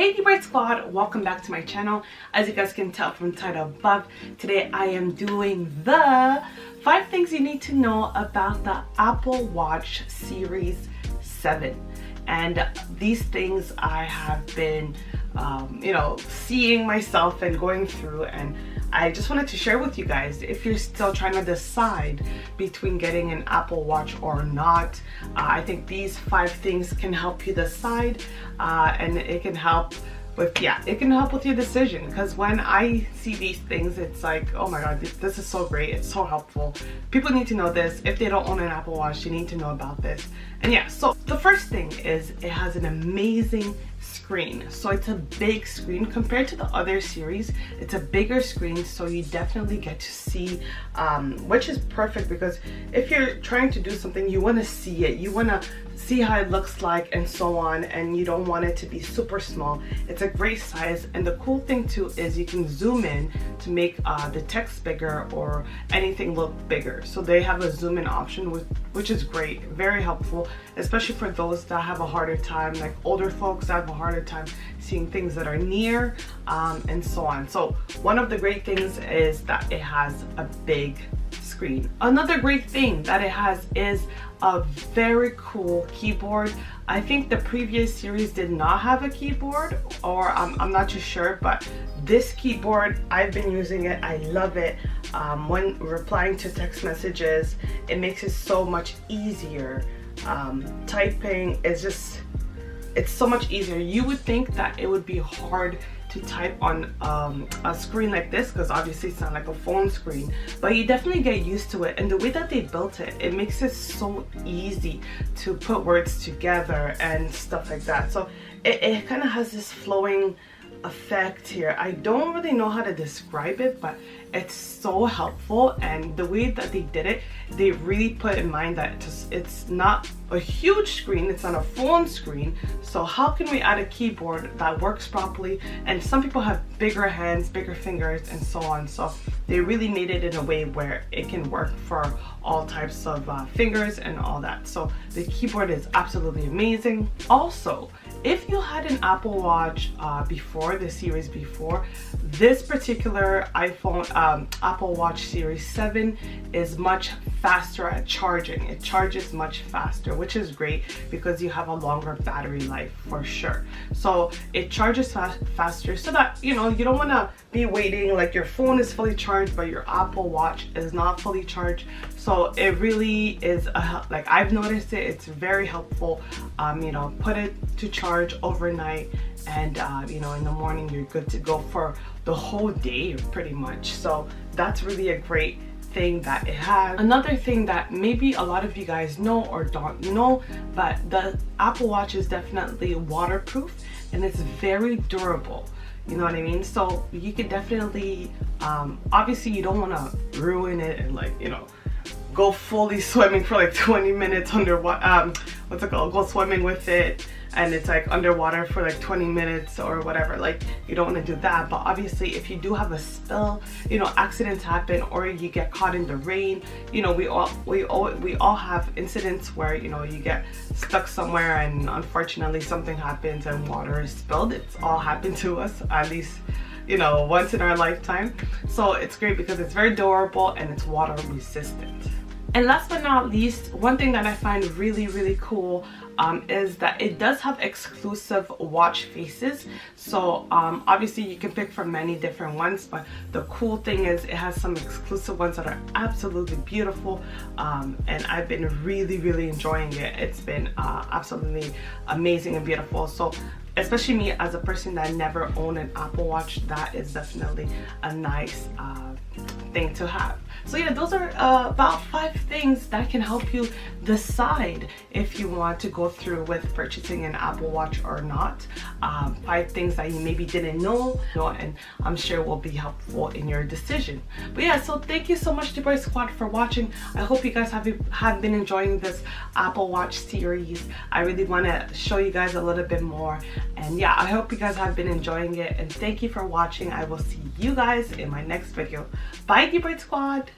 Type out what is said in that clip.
Hey DBRIGHT Squad, welcome back to my channel. As you guys can tell from the title above, today I am doing the 5 things you need to know about the Apple Watch Series 7. And these things I have been seeing myself and going through, and I just wanted to share with you guys if you're still trying to decide between getting an Apple Watch or not. I think these 5 things can help you decide, and it can help with your decision, because when I see these things, it's like, oh my god, this is so great, it's so helpful. People need to know this. If they don't own an Apple Watch, they need to know about this. And yeah, so the first thing is it has an amazing screen. So it's a big screen compared to the other series. It's a bigger screen, so you definitely get to see, which is perfect, because if you're trying to do something, you want to see it, you want to see how it looks like and so on, and you don't want it to be super small. It's a great size, and the cool thing too is you can zoom in to make the text bigger or anything look bigger. So they have a zoom in option, which is great, very helpful, especially for those that have a harder time, like older folks that have a harder time seeing things that are near, and so on. So one of the great things is that it has a big screen. Another great thing that it has is a very cool keyboard. I think the previous series did not have a keyboard, or I'm not too sure, but this keyboard, I've been using it, I love it. When replying to text messages, it makes it so much easier. Typing is just, it's so much easier. You would think that it would be hard to type on a screen like this, because obviously it's not like a phone screen, but you definitely get used to it. And the way that they built it, it makes it so easy to put words together and stuff like that. So it kind of has this flowing effect here. I don't really know how to describe it, but it's so helpful. And the way that they did it, they really put in mind that it's not a huge screen, it's not a phone screen, so how can we add a keyboard that works properly? And some people have bigger hands, bigger fingers, and so on, so they really made it in a way where it can work for all types of fingers and all that. So the keyboard is absolutely amazing. Also, if you had an Apple Watch before, the series before, this particular Apple Watch Series 7 is much faster at charging. It charges much faster, which is great because you have a longer battery life for sure. So it charges faster, so that you don't want to be waiting, like your phone is fully charged but your Apple Watch is not fully charged. So it really is like, I've noticed it, it's very helpful. Put it to charge overnight, and in the morning you're good to go for the whole day pretty much. So that's really a great thing that it has. Another thing that maybe a lot of you guys know or don't know, but the Apple Watch is definitely waterproof and it's very durable. You know what I mean? So you can definitely, obviously you don't want to ruin it and go fully swimming for like 20 minutes underwater, go swimming with it and it's like underwater for like 20 minutes or whatever. Like, you don't want to do that. But obviously if you do have a spill, accidents happen, or you get caught in the rain, we all have incidents where you get stuck somewhere and unfortunately something happens and water is spilled. It's all happened to us, at least once in our lifetime. So it's great because it's very durable and it's water resistant. And last but not least, one thing that I find really, really cool is that it does have exclusive watch faces. So obviously you can pick from many different ones, but the cool thing is it has some exclusive ones that are absolutely beautiful, and I've been really, really enjoying it. It's been absolutely amazing and beautiful. So especially me as a person that never owned an Apple Watch, that is definitely a nice thing to have. So yeah, those are about 5 things that can help you decide if you want to go through with purchasing an Apple Watch or not. 5 things that you maybe didn't know, and I'm sure will be helpful in your decision. But yeah, so thank you so much DBRIGHT Squad for watching. I hope you guys have been enjoying this Apple Watch series. I really want to show you guys a little bit more, and yeah, I hope you guys have been enjoying it, and thank you for watching. I will see you guys in my next video. Bye DBRIGHT Squad.